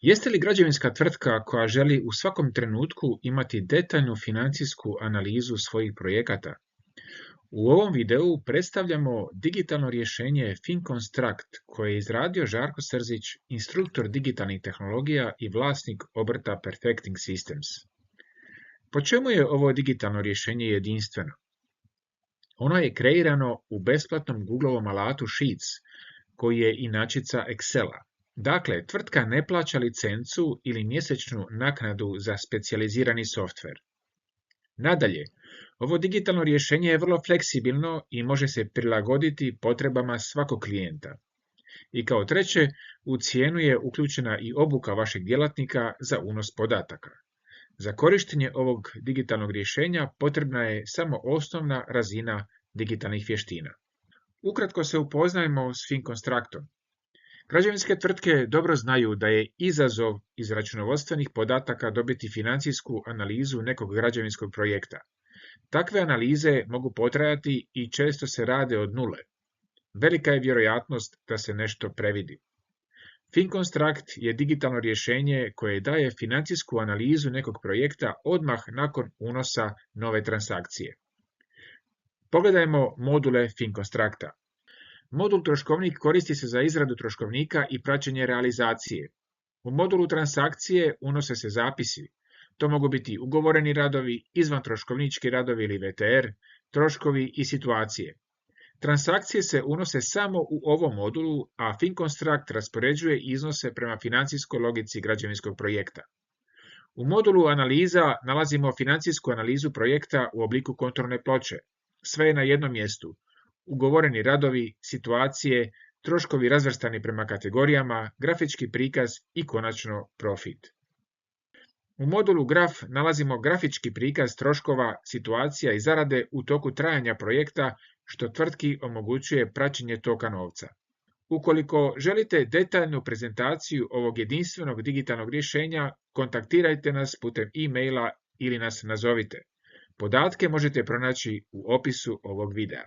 Jeste li građevinska tvrtka koja želi u svakom trenutku imati detaljnu financijsku analizu svojih projekata? U ovom videu predstavljamo digitalno rješenje FinConstruct koje je izradio Žarko Srzić, instruktor digitalnih tehnologija i vlasnik obrta Perfecting Systems. Po čemu je ovo digitalno rješenje jedinstveno? Ono je kreirano u besplatnom Googleovom alatu Sheets, koji je inačica Excela. Dakle, tvrtka ne plaća licencu ili mjesečnu naknadu za specijalizirani softver. Nadalje, ovo digitalno rješenje je vrlo fleksibilno i može se prilagoditi potrebama svakog klijenta. I kao treće, u cijenu je uključena i obuka vašeg djelatnika za unos podataka. Za korištenje ovog digitalnog rješenja potrebna je samo osnovna razina digitalnih vještina. Ukratko se upoznajmo s FinConstructom. Građevinske tvrtke dobro znaju da je izazov iz računovodstvenih podataka dobiti financijsku analizu nekog građevinskog projekta. Takve analize mogu potrajati i često se rade od nule. Velika je vjerojatnost da se nešto previdi. FinConstruct je digitalno rješenje koje daje financijsku analizu nekog projekta odmah nakon unosa nove transakcije. Pogledajmo module FinConstructa. Modul troškovnik koristi se za izradu troškovnika i praćenje realizacije. U modulu transakcije unose se zapisi. To mogu biti ugovoreni radovi, izvantroškovnički radovi ili VTR, troškovi i situacije. Transakcije se unose samo u ovom modulu, a FinConstruct raspoređuje iznose prema financijskoj logici građevinskog projekta. U modulu analiza nalazimo financijsku analizu projekta u obliku kontrolne ploče. Sve je na jednom mjestu. Ugovoreni radovi, situacije, troškovi razvrstani prema kategorijama, grafički prikaz i konačno profit. U modulu Graf nalazimo grafički prikaz troškova, situacija i zarade u toku trajanja projekta, što tvrtki omogućuje praćenje toka novca. Ukoliko želite detaljnu prezentaciju ovog jedinstvenog digitalnog rješenja, kontaktirajte nas putem e-maila ili nas nazovite. Podatke možete pronaći u opisu ovog videa.